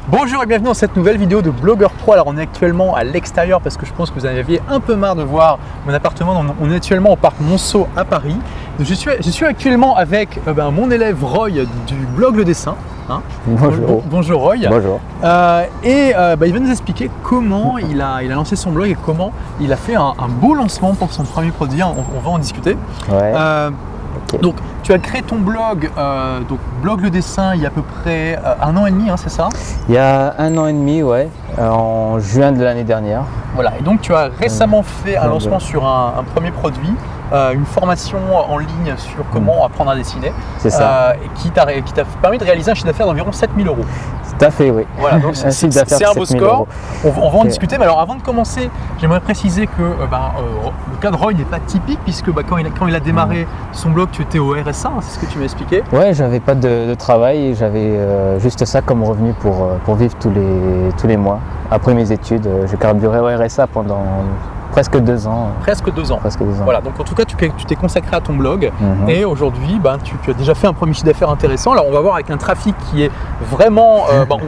Bonjour et bienvenue dans cette nouvelle vidéo de Blogueur Pro. Alors on est actuellement à l'extérieur parce que je pense que vous en aviez un peu marre de voir mon appartement. On est actuellement au parc Monceau à Paris. Je suis actuellement avec mon élève Roy du blog Le Dessin. Hein. Bonjour. Bonjour Roy. Bonjour. Il va nous expliquer comment il a lancé son blog et comment il a fait un beau lancement pour son premier produit. On va en discuter. Ouais. Okay. Donc tu as créé ton blog, blog Le Dessin, il y a à peu près 1 an et demi, hein, c'est ça? Il y a 1 an et demi, ouais, en juin de l'année dernière. Voilà, et donc tu as récemment fait un lancement sur un premier produit, une formation en ligne sur comment apprendre à dessiner. C'est ça. Qui t'a permis de réaliser un chiffre d'affaires d'environ 7 000 €. Tout à fait, oui. Voilà, donc c'est un beau score. On va en discuter, mais alors avant de commencer, j'aimerais préciser que le cas de Roy n'est pas typique puisque quand il a démarré son blog, tu étais au RSA, hein, c'est ce que tu m'as expliqué. Ouais, j'avais pas de travail, j'avais juste ça comme revenu pour vivre tous les mois. Après mes études, j'ai carburé au RSA pendant presque 2 ans. Presque 2 ans. Presque 2 ans. Voilà, donc en tout cas, tu t'es consacré à ton blog et aujourd'hui, tu as déjà fait un premier chiffre d'affaires intéressant. Alors, on va voir avec un trafic qui est vraiment,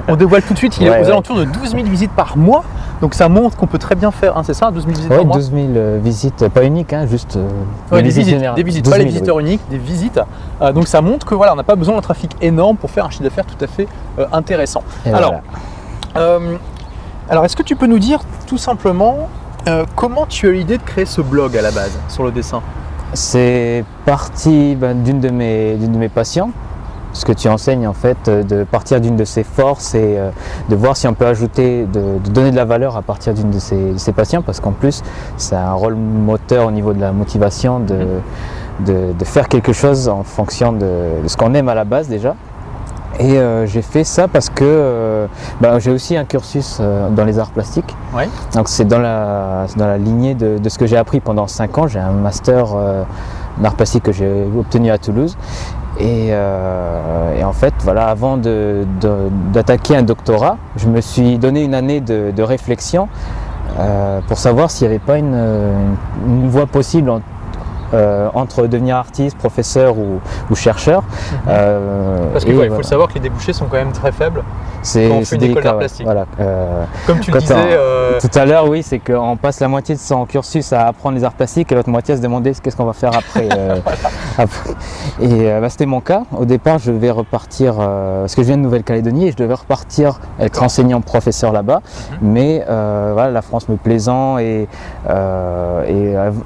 on dévoile tout de suite, il est aux alentours de 12 000 visites par mois. Donc, ça montre qu'on peut très bien faire, hein, c'est ça, 12 000 visites par mois? 12 000 visites, pas uniques, hein, juste des visites, pas les visiteurs uniques, des visites. Donc, ça montre que voilà, on n'a pas besoin d'un trafic énorme pour faire un chiffre d'affaires tout à fait intéressant. Alors, est-ce que tu peux nous dire tout simplement comment tu as eu l'idée de créer ce blog à la base sur le dessin? C'est parti d'une de mes passions. Ce que tu enseignes en fait, de partir d'une de ses forces et de voir si on peut ajouter, de donner de la valeur à partir d'une de ses passions, parce qu'en plus c'est un rôle moteur au niveau de la motivation de faire quelque chose en fonction de ce qu'on aime à la base déjà. Et j'ai fait ça parce que j'ai aussi un cursus dans les arts plastiques. Ouais. Donc c'est dans la lignée de ce que j'ai appris pendant 5 ans. J'ai un master en arts plastiques que j'ai obtenu à Toulouse. Et en fait, voilà, avant d'attaquer un doctorat, je me suis donné une année de réflexion pour savoir s'il n'y avait pas une voie possible entre devenir artiste, professeur ou chercheur. Parce qu'il faut savoir que les débouchés sont quand même très faibles quand on fait une école d'art plastique. Voilà. Comme tu le disais tout à l'heure, oui, c'est qu'on passe la moitié de son cursus à apprendre les arts plastiques et l'autre moitié à se demander qu'est-ce qu'on va faire après. Et c'était mon cas. Au départ, je devais repartir, parce que je viens de Nouvelle-Calédonie et je devais repartir être enseignant professeur là-bas. Mais voilà, la France me plaisant et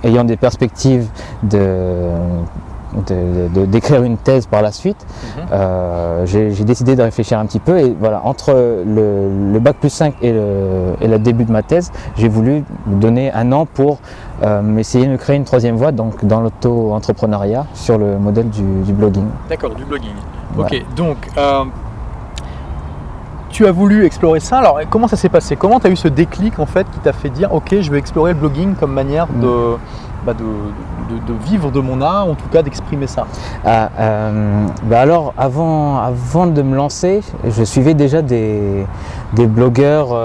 ayant des perspectives d'écrire une thèse par la suite, j'ai décidé de réfléchir un petit peu et voilà, entre le bac plus 5 et le début de ma thèse, j'ai voulu me donner 1 an pour essayer de me créer une 3e voie, donc dans l'auto-entrepreneuriat sur le modèle du blogging. D'accord, du blogging. Voilà. Ok, donc tu as voulu explorer ça. Alors comment ça s'est passé? Comment tu as eu ce déclic en fait qui t'a fait dire ok, je vais explorer le blogging comme manière de vivre de mon art, en tout cas d'exprimer ça? Alors avant de me lancer, je suivais déjà des blogueurs,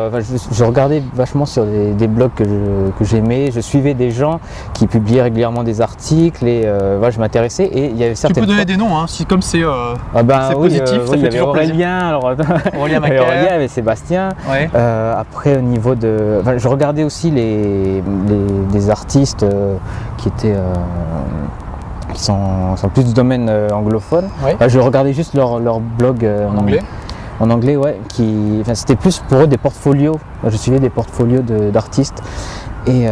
je regardais vachement sur des blogs que j'aimais, je suivais des gens qui publiaient régulièrement des articles et je m'intéressais et il y avait certaines... Tu peux donner des noms, hein, comme c'est positif, ça fait toujours plaisir. Aurélien Macaire, Aurélien et Sébastien. Ouais. Après au niveau de... je regardais aussi les artistes qui sont plus du domaine anglophone. Ouais. Je regardais juste leur blog en anglais. En anglais, ouais. C'était plus pour eux des portfolios. Je suivais des portfolios d'artistes. Et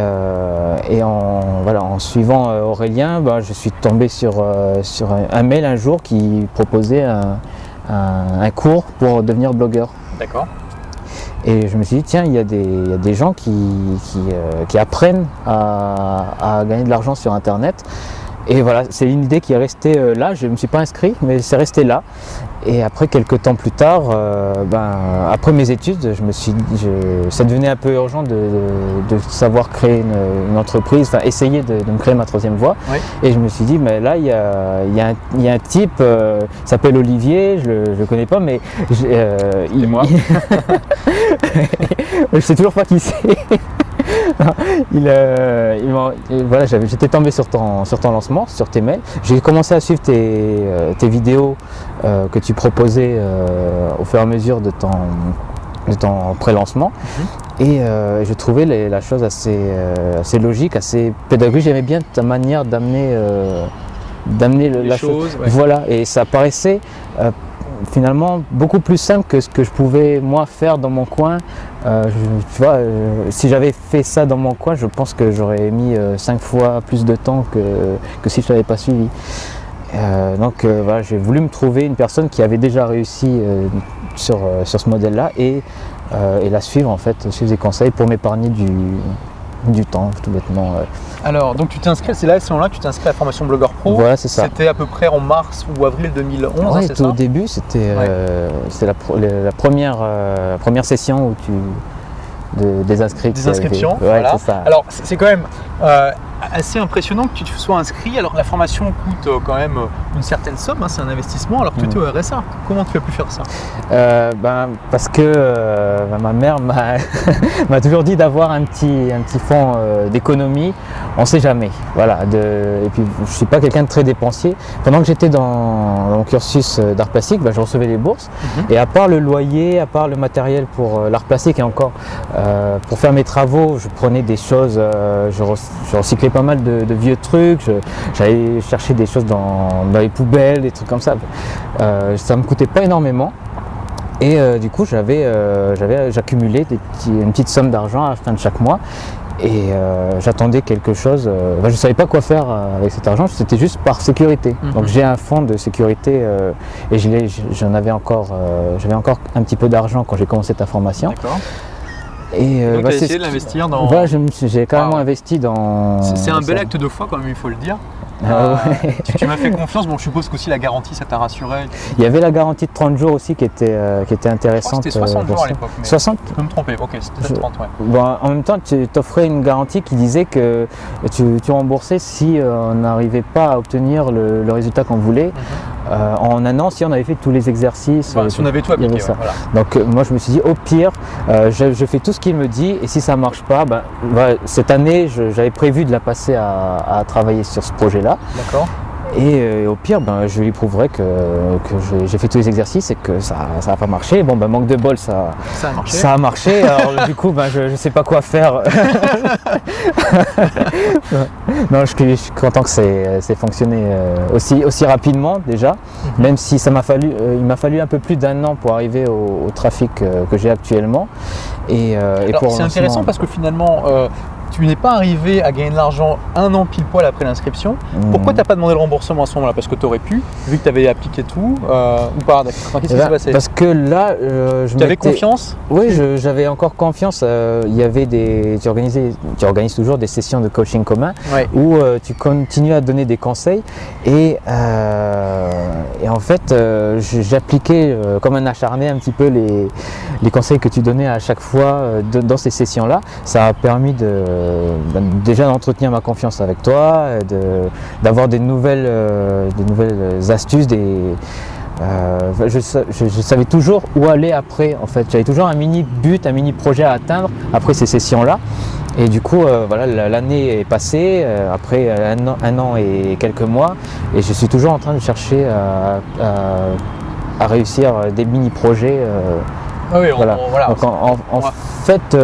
en suivant Aurélien, je suis tombé sur un mail un jour qui proposait un cours pour devenir blogueur. D'accord. Et je me suis dit, tiens, il y a des gens qui apprennent à gagner de l'argent sur Internet. Et voilà, c'est une idée qui est restée là. Je ne me suis pas inscrit, mais c'est resté là. Et après, quelques temps plus tard, après mes études, ça devenait un peu urgent de savoir créer une entreprise, enfin essayer de me créer ma 3e voie. Oui. Et je me suis dit, mais là, il y a un type, il s'appelle Olivier, je ne le connais pas, mais... c'est moi. Je ne sais toujours pas qui c'est. Voilà, j'étais tombé sur ton lancement, sur tes mails. J'ai commencé à suivre tes vidéos que tu proposais au fur et à mesure de en pré-lancement. Et je trouvais la chose assez logique, assez pédagogique. J'aimais bien ta manière d'amener la chose. Ouais. Voilà, et ça paraissait finalement beaucoup plus simple que ce que je pouvais moi faire dans mon coin. Tu vois, si j'avais fait ça dans mon coin, je pense que j'aurais mis 5 fois plus de temps que si je ne l'avais pas suivi. Donc voilà, j'ai voulu me trouver une personne qui avait déjà réussi sur ce modèle-là et la suivre en fait, suivre des conseils pour m'épargner du temps, tout bêtement. Alors, donc tu t'inscris, c'est là, à ce moment-là que tu t'inscris à la formation Blogueur Pro. Voilà, c'est ça. C'était à peu près en mars ou avril 2011, ouais, c'est ça? Au début, c'était la première session où des inscrits. Des inscriptions, ouais, voilà. C'est ça. Alors, c'est quand même assez impressionnant que tu te sois inscrit. Alors, la formation coûte quand même une certaine somme, hein, c'est un investissement, alors que tu étais au RSA. Comment tu as pu faire ça? Parce que ma mère m'a toujours dit d'avoir un petit fonds d'économie, on ne sait jamais. Voilà, et puis je ne suis pas quelqu'un de très dépensier. Pendant que j'étais dans mon cursus d'art plastique, je recevais les bourses. Et à part le loyer, à part le matériel pour l'art plastique et encore pour faire mes travaux, je prenais des choses, je recyclais pas mal de vieux trucs, j'allais chercher des choses dans les poubelles, des trucs comme ça. Ça me coûtait pas énormément. Et du coup, j'accumulais une petite somme d'argent à la fin de chaque mois. Et j'attendais quelque chose. Je ne savais pas quoi faire avec cet argent, c'était juste par sécurité. Donc j'ai un fonds de sécurité et j'avais encore un petit peu d'argent quand j'ai commencé ta formation. D'accord. Et donc tu as essayé de l'investir dans... Voilà, j'ai carrément investi dans... C'est un bel acte de foi quand même, il faut le dire. Ouais. Tu m'as fait confiance, bon je suppose qu'aussi la garantie ça t'a rassuré. Il y avait la garantie de 30 jours aussi qui était intéressante. C'était 60 jours à l'époque. 60 ? Je peux me tromper, ok, c'était 30, ouais. Bon, en même temps, tu t'offrais une garantie qui disait que tu remboursais si on n'arrivait pas à obtenir le résultat qu'on voulait. En un an, si on avait fait tous les exercices. Voilà, si on avait tout appliqué, ça. Voilà. Donc moi je me suis dit au pire, je fais tout ce qu'il me dit et si ça ne marche pas, cette année j'avais prévu de la passer à travailler sur ce projet-là. D'accord. Et au pire, je lui prouverai que j'ai fait tous les exercices et que ça n'a pas marché. Bon, manque de bol, ça a marché. Alors du coup, je ne sais pas quoi faire. Non, je suis content que c'est fonctionné aussi rapidement déjà, même si il m'a fallu un peu plus d'1 an pour arriver au trafic que j'ai actuellement. Alors, c'est intéressant parce que finalement, tu n'es pas arrivé à gagner de l'argent 1 an pile poil après l'inscription. Pourquoi tu n'as pas demandé le remboursement à ce moment-là? Parce que tu aurais pu, vu que tu avais appliqué tout, ou pas? Qu'est-ce qui s'est passé? Parce que là, tu avais confiance? Oui, j'avais encore confiance. Il y avait tu organises toujours des sessions de coaching commun où tu continues à donner des conseils. Et en fait, j'appliquais comme un acharné un petit peu les conseils que tu donnais à chaque fois dans ces sessions-là. Ça a permis déjà d'entretenir ma confiance avec toi, d'avoir des nouvelles astuces, je savais toujours où aller après en fait. J'avais toujours un mini but, un mini projet à atteindre après ces sessions-là. Et du coup, l'année est passée, après un an et quelques mois, et je suis toujours en train de chercher à réussir des mini-projets. Ah oui, voilà. Donc en fait,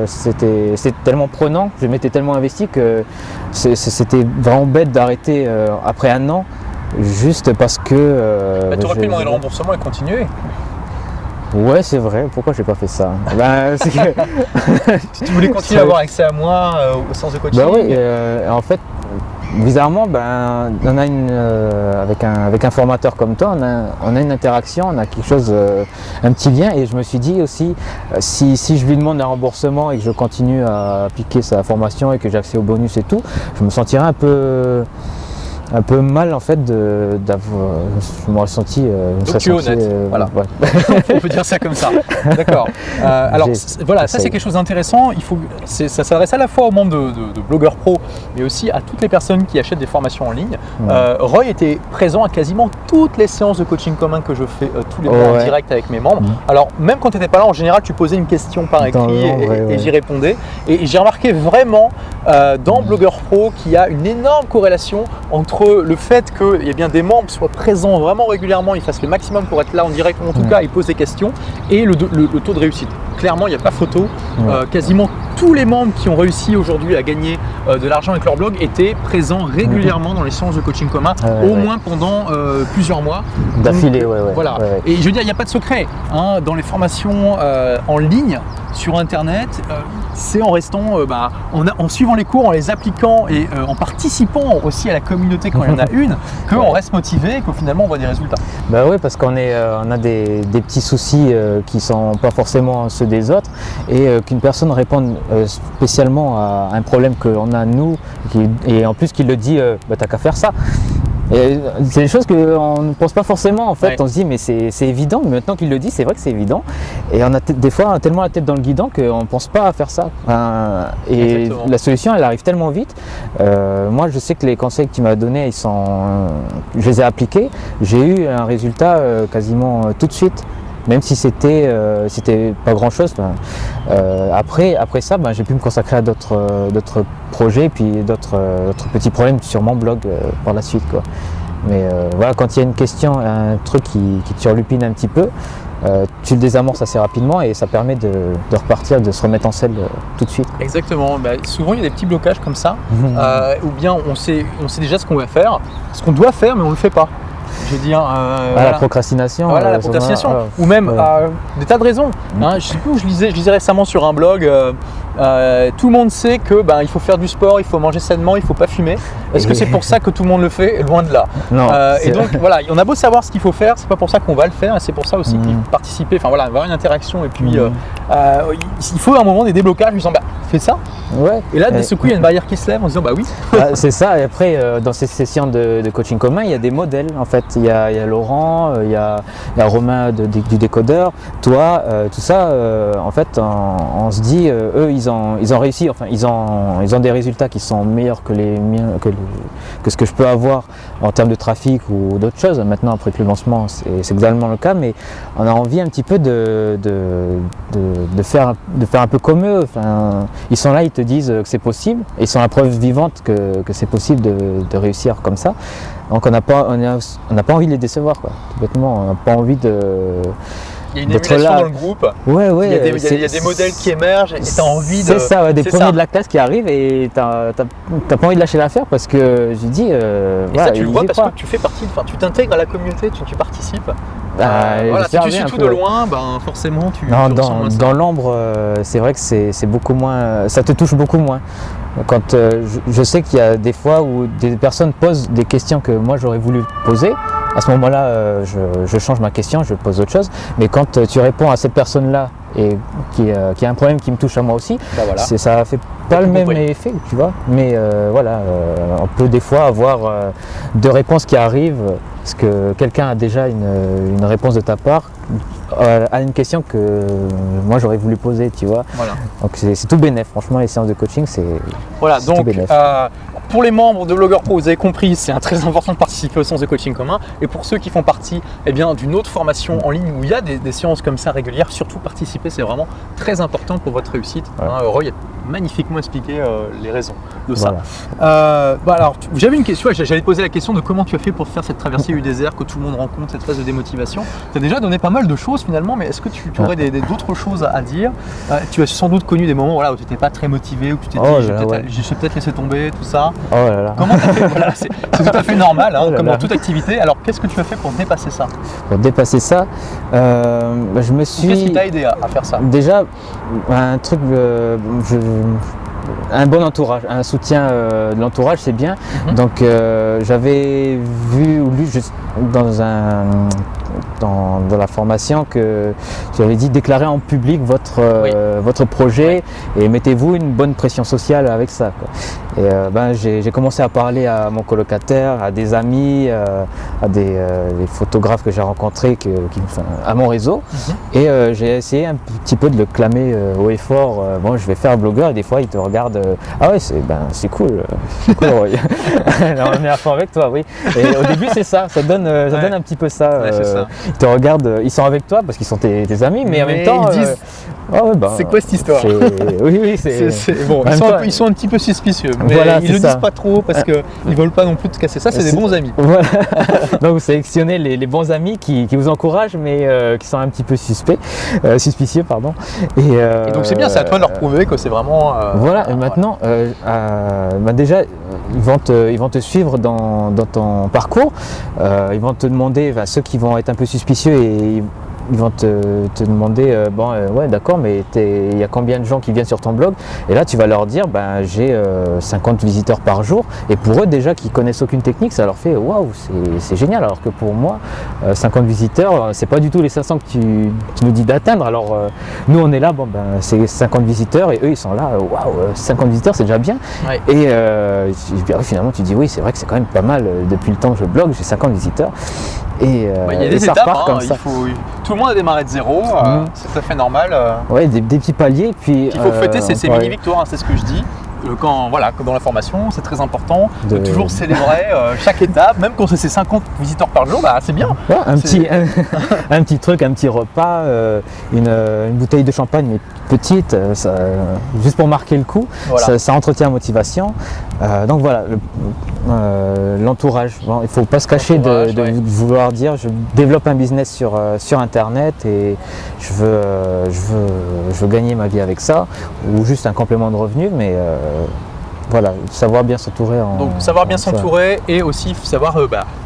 c'était tellement prenant, je m'étais tellement investi que c'était vraiment bête d'arrêter après 1 an, juste parce que... tu aurais pu demander le remboursement et continuer. Ouais, c'est vrai, pourquoi j'ai pas fait ça? C'est que... Tu voulais continuer à avoir accès à moi au sens de coaching? Oui, en fait, bizarrement, on a avec un formateur comme toi, on a une interaction, on a quelque chose, un petit lien, et je me suis dit aussi, si je lui demande un remboursement et que je continue à appliquer sa formation et que j'ai accès au bonus et tout, je me sentirais un peu mal en fait je me ressenti tu es honnête, voilà. On peut dire ça comme ça. D'accord. Alors voilà, ça c'est quelque chose d'intéressant. Ça s'adresse à la fois aux membres de Blogueur Pro, mais aussi à toutes les personnes qui achètent des formations en ligne. Roy était présent à quasiment toutes les séances de coaching commun que je fais tous les mois en direct avec mes membres. Alors même quand tu n'étais pas là, en général tu posais une question par écrit et j'y répondais. Et j'ai remarqué vraiment dans Blogueur Pro qu'il y a une énorme corrélation entre entre le fait que eh bien, des membres soient présents vraiment régulièrement, ils fassent le maximum pour être là en direct, ou en tout cas ils posent des questions, et le taux de réussite. Clairement, il n'y a pas photo. Quasiment tous les membres qui ont réussi aujourd'hui à gagner de l'argent avec leur blog étaient présents régulièrement dans les séances de coaching commun, au moins pendant plusieurs mois. D'affilée, Voilà. Et je veux dire, il n'y a pas de secret. Hein, dans les formations en ligne, sur internet, c'est en restant, en suivant les cours, en les appliquant et en participant aussi à la communauté quand il y en a une, qu'on reste motivé et qu'au finalement on voit des résultats. Bah oui, parce qu'on a des petits soucis qui ne sont pas forcément ceux des autres, et qu'une personne réponde spécialement à un problème qu'on a nous, et en plus qu'il le dit, t'as qu'à faire ça. C'est des choses qu'on ne pense pas forcément en fait, on se dit mais c'est évident, mais maintenant qu'il le dit c'est vrai que c'est évident, et on a des fois on a tellement la tête dans le guidon qu'on ne pense pas à faire ça, et exactement. La solution elle arrive tellement vite. Moi je sais que les conseils que tu m'as donnés je les ai appliqués, j'ai eu un résultat quasiment tout de suite. Même si c'était pas grand chose. Après ça, j'ai pu me consacrer à d'autres projets et puis d'autres petits problèmes sur mon blog par la suite, quoi. Mais voilà, quand il y a une question, un truc qui te surlupine un petit peu, tu le désamorces assez rapidement et ça permet de repartir, de se remettre en selle tout de suite. Exactement. Souvent il y a des petits blocages comme ça, ou bien on sait déjà ce qu'on va faire, ce qu'on doit faire, mais on ne le fait pas. Je veux dire, la procrastination. Voilà, la procrastination. Ou même des tas de raisons. Hein, je sais plus où je lisais récemment sur un blog, tout le monde sait que il faut faire du sport, il faut manger sainement, il ne faut pas fumer. Est-ce que c'est pour ça que tout le monde le fait? Loin de là. Non, et donc voilà, on a beau savoir ce qu'il faut faire, c'est pas pour ça qu'on va le faire, et c'est pour ça aussi qu'il faut participer, enfin voilà, avoir une interaction, et puis il faut à un moment des déblocages en disant fais ça. Ouais. Et là, d'un seul coup, il y a une barrière qui se lève en disant oui. C'est ça, et après, dans ces sessions de coaching commun, il y a des modèles en fait. Il y a Laurent, il y a Romain du décodeur, toi, tout ça, en fait, on se dit, eux, ils ont réussi, enfin, ils ont des résultats qui sont meilleurs que les miens, que ce que je peux avoir en termes de trafic ou d'autres choses. Maintenant, après que le lancement, c'est exactement le cas, mais on a envie un petit peu de faire un peu comme eux. Enfin, ils sont là, ils te disent que c'est possible, et ils sont la preuve vivante que c'est possible de réussir comme ça. Donc on n'a pas envie de les décevoir, quoi. Tout bêtement, on n'a pas envie de. Il y a une émulation dans le groupe. Ouais. Il y a des modèles qui émergent et tu as envie de. C'est ça, des premiers de la classe qui arrivent et tu n'as pas envie de lâcher l'affaire parce que je dis. Et ça, tu le vois parce que tu fais partie, tu t'intègres à la communauté, tu participes. Si tu suis tout de loin, forcément tu. Non, dans l'ombre, c'est vrai que c'est beaucoup moins. Ça te touche beaucoup moins. Quand je sais qu'il y a des fois où des personnes posent des questions que moi j'aurais voulu poser, à ce moment-là, je change ma question, je pose autre chose. Mais quand tu réponds à cette personne-là et qui a un problème qui me touche à moi aussi, ça fait pas le même effet, tu vois. Mais on peut des fois avoir deux réponses qui arrivent parce que quelqu'un a déjà une réponse de ta part à une question que moi j'aurais voulu poser, tu vois. Voilà. Donc c'est tout bénef, franchement, les séances de coaching, c'est donc pour les membres de Blogueurs Pro, vous avez compris, c'est très important de participer aux séances de coaching commun. Et pour ceux qui font partie d'une autre formation en ligne où il y a des séances comme ça régulières, surtout participer, c'est vraiment très important pour votre réussite. Roy a magnifiquement expliqué les raisons de ça. Alors, j'avais une question, j'allais te poser la question de comment tu as fait pour faire cette traversée du désert que tout le monde rencontre, cette phase de démotivation. Tu as déjà donné pas mal de choses finalement, mais est-ce que tu aurais d'autres choses à dire? Tu as sans doute connu des moments où tu n'étais pas très motivé, où tu t'es dit j'ai peut-être laissé tomber, tout ça. Comment tu as fait? C'est tout à fait normal, comme dans toute activité. Alors qu'est-ce que tu as fait pour dépasser ça? Pour dépasser ça, je me suis... Qu'est-ce qui t'a aidé à faire ça? Déjà, un truc... un bon entourage, un soutien de l'entourage, c'est bien. Donc j'avais vu ou lu dans la formation que j'avais dit déclarer en public votre projet et mettez-vous une bonne pression sociale avec ça, quoi. Et j'ai commencé à parler à mon colocataire, à des amis, à des photographes que j'ai rencontrés à mon réseau, et j'ai essayé un petit peu de le clamer haut et fort. Je vais faire un blogueur, et des fois ils te regardent, c'est cool, Roy. On est à fond avec toi, oui. Et au début c'est ça donne un petit peu ça. ça. Ils te regardent, ils sont avec toi parce qu'ils sont tes amis, mais en même temps, ils disent c'est quoi cette histoire? Oui, bon, ils sont un petit peu suspicieux, mais voilà, ils le disent pas trop parce qu'ils ne veulent pas non plus te casser ça, c'est des bons amis. Voilà. Donc vous sélectionnez les bons amis qui vous encouragent, mais qui sont un petit peu suspicieux. Pardon. Et donc c'est bien, c'est à toi de leur prouver que c'est vraiment… voilà, et maintenant, déjà, ils vont te suivre dans ton parcours, ils vont te demander, ceux qui vont être un peu suspicieux, et ils vont te demander, ouais d'accord, mais il y a combien de gens qui viennent sur ton blog? Et là tu vas leur dire, j'ai 50 visiteurs par jour, et pour eux déjà qui connaissent aucune technique, ça leur fait waouh, c'est génial, alors que pour moi 50 visiteurs, c'est pas du tout les 500 que tu nous dis d'atteindre. Alors nous on est là, c'est 50 visiteurs, et eux ils sont là, waouh, 50 visiteurs c'est déjà bien. Ouais. Et finalement tu dis oui, c'est vrai que c'est quand même pas mal, depuis le temps que je blogue, j'ai 50 visiteurs. Et il y a des étapes, comme ça. Tout le monde a démarré de zéro, c'est tout à fait normal. Ouais, des petits paliers. Puis il faut fêter ces mini-victoires, c'est ce que je dis. Comme dans la formation, c'est très important de toujours célébrer chaque étape, même quand c'est 50 visiteurs par jour, c'est bien. Ouais, un petit truc, un petit repas, une bouteille de champagne, mais petite, juste pour marquer le coup, voilà. ça entretient la motivation. Donc voilà, l'entourage. Il ne faut pas se cacher de vouloir dire je développe un business sur Internet et je veux gagner ma vie avec ça, ou juste un complément de revenu, mais voilà, savoir bien s'entourer. Donc savoir bien s'entourer et aussi savoir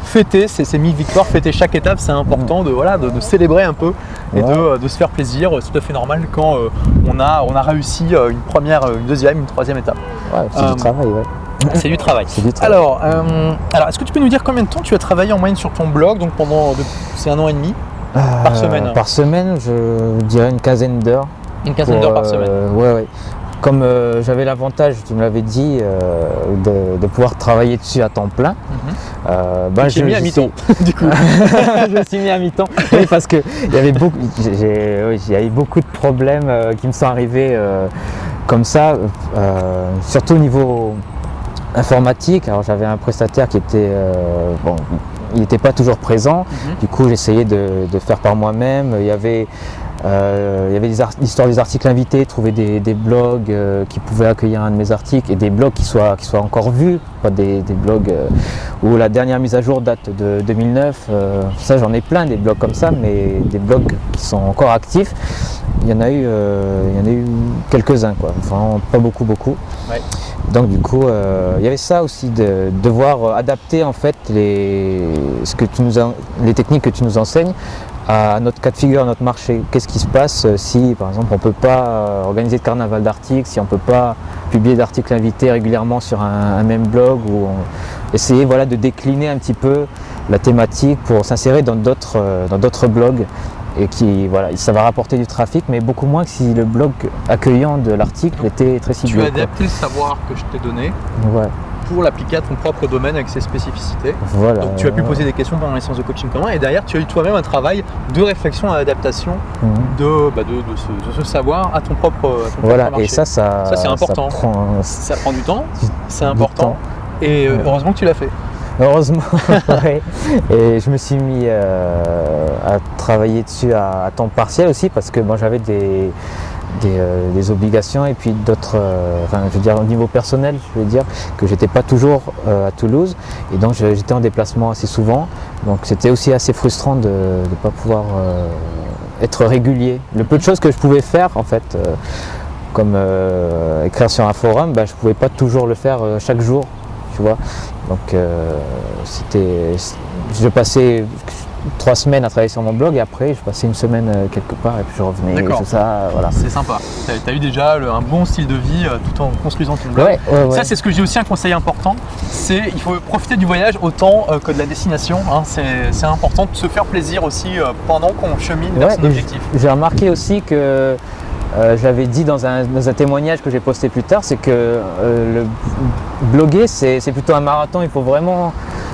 fêter ces mini-victoires, fêter chaque étape, c'est important de célébrer un peu et de se faire plaisir. C'est tout à fait normal quand on a réussi une première, une deuxième, une troisième étape. Ouais, c'est du travail, ouais. C'est du travail. Alors, est-ce que tu peux nous dire combien de temps tu as travaillé en moyenne sur ton blog? Donc c'est 1 an et demi par semaine. Par semaine, je dirais une quinzaine d'heures. Une quinzaine d'heures par semaine. Ouais. Comme j'avais l'avantage, tu me l'avais dit, de pouvoir travailler dessus à temps plein. Je mis à mi-temps, du coup. Je me suis mis à mi-temps. Oui, parce que il y avait beaucoup de problèmes qui me sont arrivés comme ça, surtout au niveau informatique. Alors j'avais un prestataire qui était il n'était pas toujours présent. Du coup, j'essayais de faire par moi-même. Il y avait l'histoire des articles invités, trouver des blogs qui pouvaient accueillir un de mes articles, et des blogs qui soient encore vus, pas des blogs où la dernière mise à jour date de 2009. Ça, j'en ai plein des blogs comme ça, mais des blogs qui sont encore actifs, il y en a eu quelques-uns, quoi. Enfin, pas beaucoup. Ouais. Donc du coup, il y avait ça aussi, de devoir adapter en fait les techniques que tu nous enseignes à notre cas de figure, à notre marché. Qu'est-ce qui se passe si, par exemple, on ne peut pas organiser de carnaval d'articles, si on ne peut pas publier d'articles invités régulièrement sur un même blog, ou essayer de décliner un petit peu la thématique pour s'insérer dans d'autres blogs, et ça va rapporter du trafic, mais beaucoup moins que si le blog accueillant de l'article était très ciblé. Tu as adapté le savoir que je t'ai donné pour l'appliquer à ton propre domaine avec ses spécificités. Voilà. Donc tu as pu poser des questions pendant les séances de coaching commun, et derrière tu as eu toi-même un travail de réflexion et d'adaptation de ce savoir à ton propre marché. Et ça c'est important. Ça prend du temps, c'est important, et heureusement que tu l'as fait. Heureusement, ouais. Et je me suis mis à travailler dessus à temps partiel aussi, parce que j'avais des obligations, et puis d'autres, au niveau personnel, que j'étais pas toujours à Toulouse, et donc j'étais en déplacement assez souvent, donc c'était aussi assez frustrant de ne pas pouvoir être régulier. Le peu de choses que je pouvais faire, en fait, comme écrire sur un forum, je pouvais pas toujours le faire chaque jour, tu vois. Donc je passais 3 semaines à travailler sur mon blog, et après je passais une semaine quelque part, et puis je revenais. D'accord. Tout ça, voilà. C'est sympa. Tu as eu déjà un bon style de vie tout en construisant ton blog. Ouais. Ça, c'est ce que j'ai aussi un conseil important, il faut profiter du voyage autant que de la destination. C'est important de se faire plaisir aussi pendant qu'on chemine vers son objectif. J'ai remarqué aussi que je l'avais dit dans un témoignage que j'ai posté plus tard, c'est que le bloguer, c'est plutôt un marathon. Il faut vraiment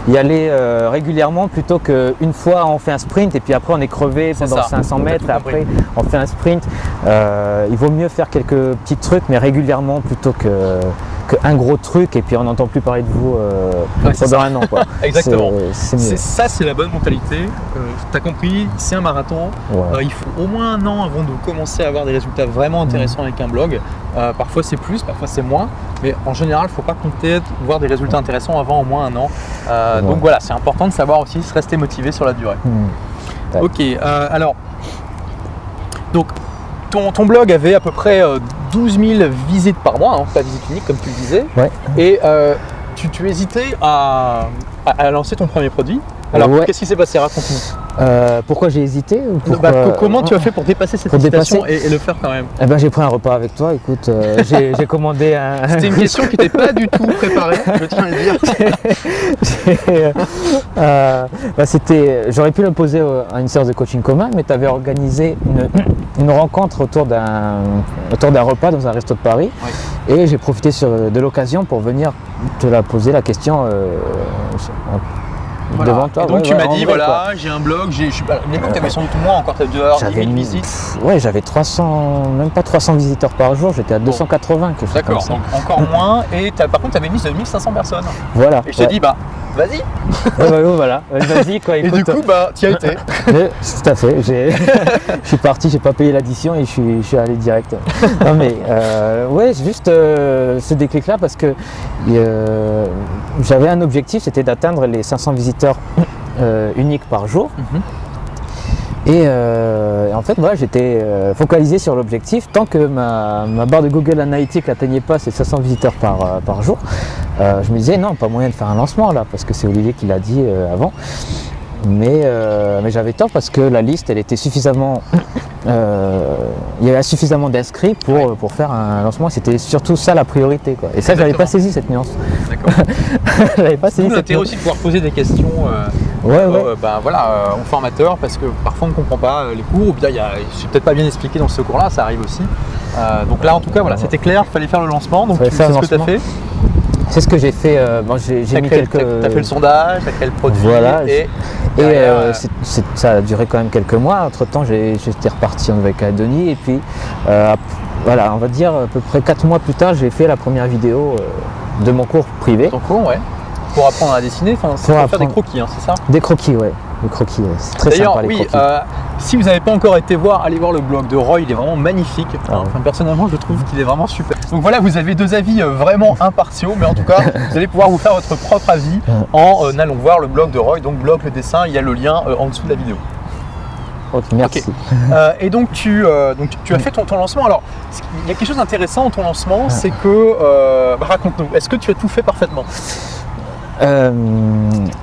y aller régulièrement, plutôt qu'une fois on fait un sprint et puis après on est crevé pendant 500 mètres, et après on fait un sprint. Il vaut mieux faire quelques petits trucs, mais régulièrement, plutôt que qu'un gros truc et puis on n'entend plus parler de vous pendant un an, quoi. Exactement. C'est mieux. Ça, c'est la bonne mentalité. Tu as compris, c'est un marathon. Ouais. Il faut au moins un an avant de commencer à avoir des résultats vraiment intéressants avec un blog. Parfois c'est plus, parfois c'est moins. Mais en général, il ne faut pas compter voir des résultats intéressants avant au moins un an. Donc voilà, c'est important de savoir aussi se rester motivé sur la durée. Ouais. Ok, alors, donc ton blog avait à peu près 12 000 visites par mois, hein, pas visite unique comme tu le disais. Ouais. Et tu hésitais à lancer ton premier produit. Alors, qu'est-ce qui s'est passé? Raconte-nous. Pourquoi j'ai hésité ou comment tu as fait pour dépasser cette hésitation et le faire quand même? Eh ben, j'ai pris un repas avec toi, écoute, j'ai commandé un... C'était une question qui n'était pas du tout préparée, je tiens à le dire. J'aurais pu le poser à une séance de coaching commun, mais tu avais organisé une rencontre autour d'un repas dans un resto de Paris. Oui. Et j'ai profité de l'occasion pour venir te poser la question voilà. Devant toi. Et donc tu m'as dit, voilà, j'ai un blog, tu avais sans doute moins encore, tu as dû avoir 10 000 visites. Ouais, j'avais 300, même pas 300 visiteurs par jour, j'étais à 280. D'accord, donc encore moins, et par contre tu avais une liste de 1500 personnes. Voilà. Et je t'ai dit, vas-y. Voilà, vas-y quoi, écoute. Et du coup, tu y as été. Tout à fait, je suis parti, j'ai pas payé l'addition et je suis allé direct. Non mais, ouais, juste ce déclic-là parce que j'avais un objectif, c'était d'atteindre les 500 visiteurs uniques par jour. Et en fait, voilà, j'étais focalisé sur l'objectif. Tant que ma barre de Google Analytics n'atteignait pas ces 500 visiteurs par jour, je me disais non, pas moyen de faire un lancement là, parce que c'est Olivier qui l'a dit avant. Mais j'avais tort parce que la liste, elle était suffisamment... il y avait suffisamment d'inscrits pour faire un lancement. C'était surtout ça la priorité, quoi. Et ça, j'avais pas saisi cette nuance. D'accord. J'avais pas saisi cette l'intérêt nuance. aussi de pouvoir poser des questions aux formateurs, parce que parfois on ne comprend pas les cours, ou bien c'est peut-être pas bien expliqué dans ce cours-là, ça arrive aussi. Donc là, en tout cas, voilà, c'était clair, il fallait faire le lancement. Donc tu sais ce que tu as fait. C'est ce que j'ai fait. J'ai mis quelques. Tu as fait le sondage, tu as créé le produit. Voilà. Ça a duré quand même quelques mois. Entre temps, j'étais reparti en Nouvelle-Calédonie. Et puis, voilà, on va dire à peu près 4 mois plus tard, j'ai fait la première vidéo de mon cours privé. Ton cours, ouais. Pour apprendre à dessiner, c'est pour faire des croquis, hein, c'est ça? Des croquis, ouais. Des croquis, ouais. C'est très sympa les croquis. Si vous n'avez pas encore été voir, allez voir le blog de Roy, il est vraiment magnifique. Personnellement, je trouve qu'il est vraiment super. Donc voilà, vous avez deux avis vraiment impartiaux, mais en tout cas, vous allez pouvoir vous faire votre propre avis en allant voir le blog de Roy, donc blog le dessin, il y a le lien en dessous de la vidéo. Ok, merci. Et donc tu as fait ton lancement. Alors, il y a quelque chose d'intéressant dans ton lancement, c'est que, raconte-nous, est-ce que tu as tout fait parfaitement?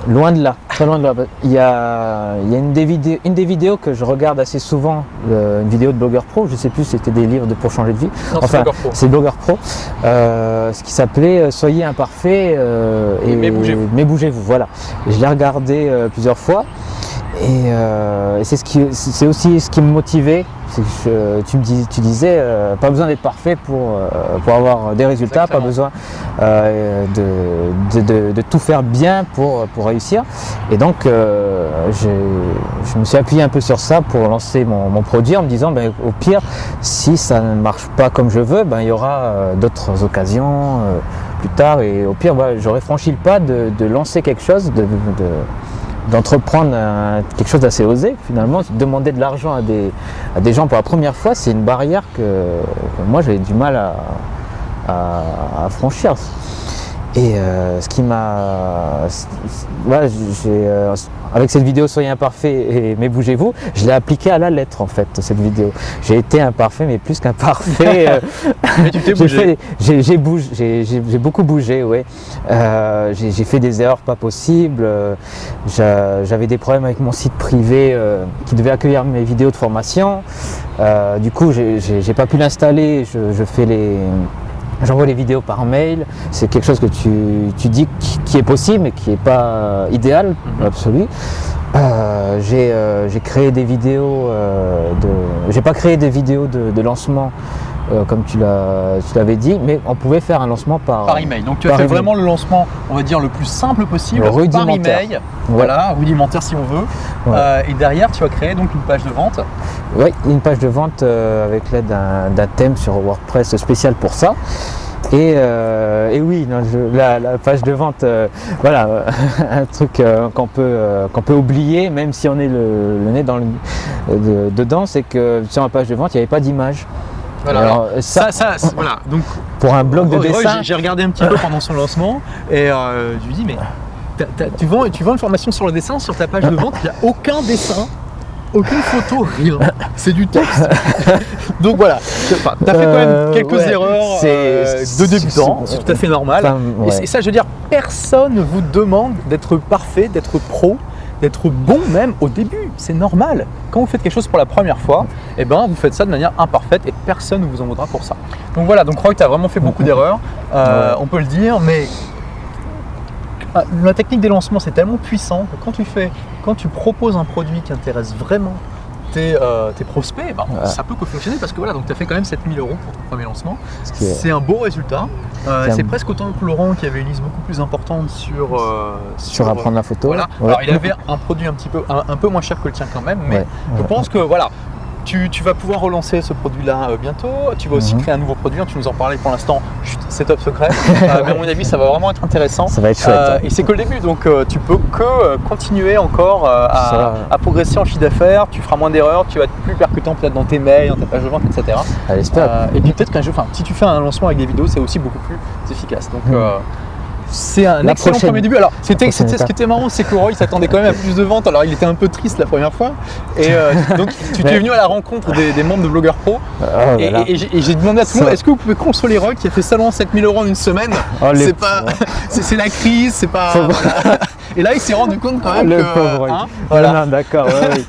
Loin de là, très loin de là. Il y a une des vidéos que je regarde assez souvent, une vidéo de Blogueur Pro, je ne sais plus si c'était des livres pour changer de vie. Non, enfin, c'est Blogueur Pro, ce qui s'appelait Soyez imparfait mais bougez-vous. Voilà. Je l'ai regardé plusieurs fois. Et c'est aussi ce qui me motivait. Tu disais pas besoin d'être parfait pour avoir des résultats. Exactement. Pas besoin de tout faire bien pour réussir. Et donc je me suis appuyé un peu sur ça pour lancer mon produit en me disant au pire, si ça ne marche pas comme je veux, il y aura d'autres occasions plus tard, et au pire j'aurais franchi le pas de lancer quelque chose, d'entreprendre quelque chose d'assez osé. Finalement, demander de l'argent à des gens pour la première fois, c'est une barrière que moi j'avais du mal à franchir. Et ce qui m'a... avec cette vidéo Soyez imparfait mais bougez-vous, je l'ai appliqué à la lettre en fait, cette vidéo. J'ai été imparfait mais plus qu'imparfait. Mais tu t'es bougé. J'ai beaucoup bougé, ouais. J'ai fait des erreurs pas possibles. J'avais des problèmes avec mon site privé qui devait accueillir mes vidéos de formation. Du coup, j'ai pas pu l'installer. J'envoie les vidéos par mail, c'est quelque chose que tu dis qui est possible mais qui n'est pas idéal, absolu. J'ai créé des vidéos j'ai pas créé des vidéos de lancement comme tu l'avais dit, mais on pouvait faire un lancement par email. Donc tu as fait vraiment le lancement, on va dire le plus simple possible, par email, voilà, rudimentaire si on veut. Ouais. Et derrière tu as créé donc une page de vente. Oui, une page de vente avec l'aide d'un thème sur WordPress spécial pour ça. Et oui, non, la page de vente, voilà, un truc qu'on peut oublier, même si on est le nez dedans, c'est que sur la page de vente, il n'y avait pas d'image. Voilà, alors, voilà. Donc, pour un blog de dessin, j'ai regardé un petit peu pendant son lancement et je lui dis mais tu vends une formation sur le dessin sur ta page de vente, il n'y a aucun dessin, aucune photo, rien. C'est du texte. Donc voilà, tu as fait quand même quelques erreurs de débutant, c'est tout à fait normal. Et ça, je veux dire, personne ne vous demande d'être parfait, d'être pro, d'être bon même au début, c'est normal. Quand vous faites quelque chose pour la première fois, eh ben, vous faites ça de manière imparfaite et personne ne vous en voudra pour ça. Donc voilà, donc Roy, tu as vraiment fait beaucoup d'erreurs, on peut le dire, mais la technique des lancements, c'est tellement puissant que quand tu proposes un produit qui intéresse vraiment tes prospects, ça peut fonctionner parce que voilà, donc tu as fait quand même 7 000 € pour ton premier lancement. C'est un beau résultat. C'est presque autant que Laurent qui avait une liste beaucoup plus importante sur apprendre la photo. Voilà. Ouais. Alors il avait un produit un peu moins cher que le tien quand même, mais je pense que voilà. Tu vas pouvoir relancer ce produit-là bientôt. Tu vas aussi créer un nouveau produit. Tu nous en parlais pour l'instant. C'est top secret. Mais à mon avis, ça va vraiment être intéressant. Ça va être chouette. Et c'est que le début. Donc, tu peux que continuer encore à progresser en chiffre d'affaires. Tu feras moins d'erreurs. Tu vas être plus percutant peut-être dans tes mails, dans ta page de vente, etc. Et puis peut-être qu'un jour, si tu fais un lancement avec des vidéos, c'est aussi beaucoup plus efficace. Donc, c'est un excellent premier début. Alors, ce qui était marrant, c'est que Roy s'attendait quand même à plus de ventes. Alors, il était un peu triste la première fois. Et donc, tu es venu à la rencontre des membres de Blogueur Pro. Et j'ai demandé à tout le monde, est-ce que vous pouvez consoler Roy qui a fait seulement 7 000 € en une semaine? C'est la crise, c'est pas. Et là, il s'est rendu compte quand même que. Pauvre Roy. Voilà. D'accord, oui.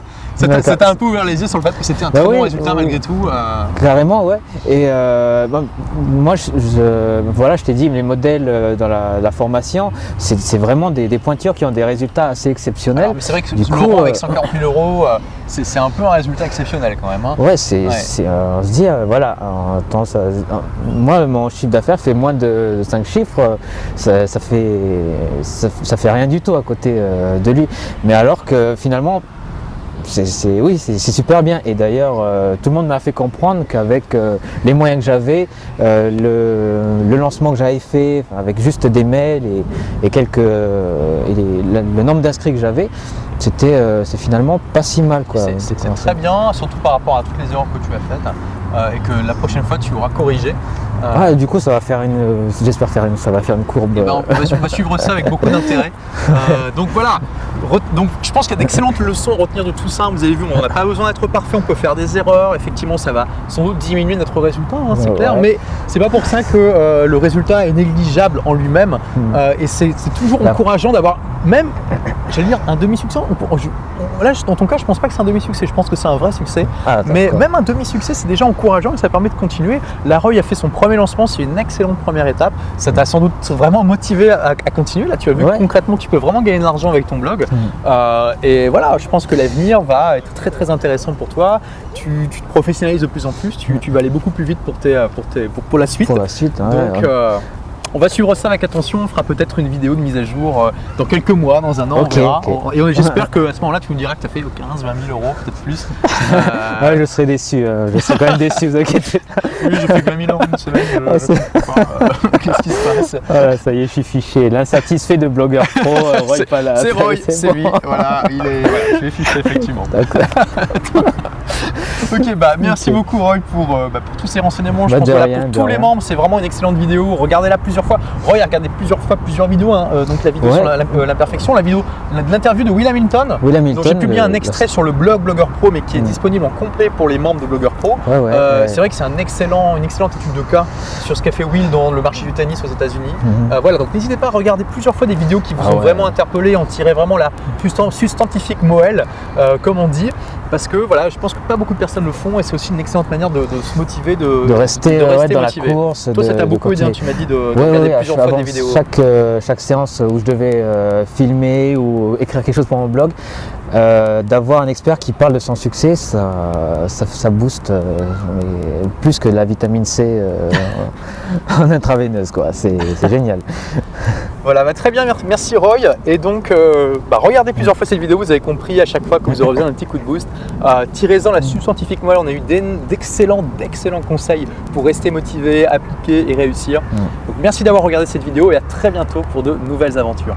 Ça t'a un peu ouvert les yeux sur le fait que c'était un très bon résultat malgré tout. Carrément, ouais. Et moi, je t'ai dit, les modèles dans la formation, c'est vraiment des pointures qui ont des résultats assez exceptionnels. Alors, mais c'est vrai que Laurent avec 140 000 €, c'est un peu un résultat exceptionnel quand même. Hein. Ouais, on se dit, voilà, moi, mon chiffre d'affaires fait moins de 5 chiffres, ça fait rien du tout à côté de lui. Mais alors que finalement, c'est super bien. Et d'ailleurs, tout le monde m'a fait comprendre qu'avec les moyens que j'avais, le lancement que j'avais fait, avec juste des mails et le nombre d'inscrits que j'avais, c'est finalement pas si mal. C'est très bien, surtout par rapport à toutes les erreurs que tu as faites et que la prochaine fois tu auras corrigé. Du coup, ça va faire ça va faire une courbe. On va suivre ça avec beaucoup d'intérêt. Donc voilà. Donc je pense qu'il y a d'excellentes leçons à retenir de tout ça. Vous avez vu, on n'a pas besoin d'être parfait, on peut faire des erreurs. Effectivement, ça va sans doute diminuer notre résultat, c'est clair. Mais c'est pas pour ça que le résultat est négligeable en lui-même. Et c'est toujours encourageant d'avoir même, j'allais dire, un demi-succès. Là, dans ton cas, je pense pas que c'est un demi-succès. Je pense que c'est un vrai succès. Mais même un demi-succès, c'est déjà encourageant et ça permet de continuer. Là, Roy a fait son premier lancement, c'est une excellente première étape. Ça t'a sans doute vraiment motivé à continuer. Là, tu as vu que concrètement, tu peux vraiment gagner de l'argent avec ton blog. Et voilà, je pense que l'avenir va être très très intéressant pour toi. Tu te professionnalises de plus en plus. Tu vas aller beaucoup plus vite pour la suite. Pour la suite, donc. On va suivre ça avec attention, on fera peut-être une vidéo de mise à jour dans quelques mois, dans un an, on verra. Et j'espère qu'à ce moment-là, tu nous diras que tu as fait 15, 20 000 €, peut-être plus. Je serai déçu, je serai quand même déçu, vous inquiétez pas. Oui, j'ai fait 20 000 € en une semaine, qu'est-ce qui se passe? Voilà, ça y est, je suis fiché. L'insatisfait de Blogueur Pro, Roy Pala. C'est Roy, c'est lui, voilà, je l'ai fiché effectivement. D'accord. Ok, merci beaucoup Roy pour tous ces renseignements. Je pense que pour tous les membres, c'est vraiment une excellente vidéo. Regardez-la plusieurs fois. Roy a regardé plusieurs vidéos, donc la vidéo sur l'imperfection, la vidéo de l'interview de Will Hamilton. Donc j'ai publié un extrait sur le blog Blogueur Pro, mais qui est disponible en complet pour les membres de Blogueur Pro. C'est vrai que c'est une excellente étude de cas sur ce qu'a fait Will dans le marché du tennis aux États-Unis. Voilà, donc n'hésitez pas à regarder plusieurs fois des vidéos qui vous ont vraiment interpellé, en tirer vraiment la substantifique moelle, comme on dit. Parce que voilà, je pense que pas beaucoup de personnes le font et c'est aussi une excellente manière de se motiver, de rester dans motivé. la course. Toi, ça t'a beaucoup aidé, tu m'as dit de regarder plusieurs fois des vidéos. Chaque séance où je devais filmer ou écrire quelque chose pour mon blog, d'avoir un expert qui parle de son succès, ça booste plus que la vitamine C en intraveineuse, quoi. C'est génial. Voilà, bah, très bien, merci Roy. Et donc, regardez plusieurs fois cette vidéo, vous avez compris à chaque fois que vous aurez besoin d'un petit coup de boost. Tirez-en la scientifique moelle, on a eu d'excellents conseils pour rester motivé, appliquer et réussir. Donc merci d'avoir regardé cette vidéo et à très bientôt pour de nouvelles aventures.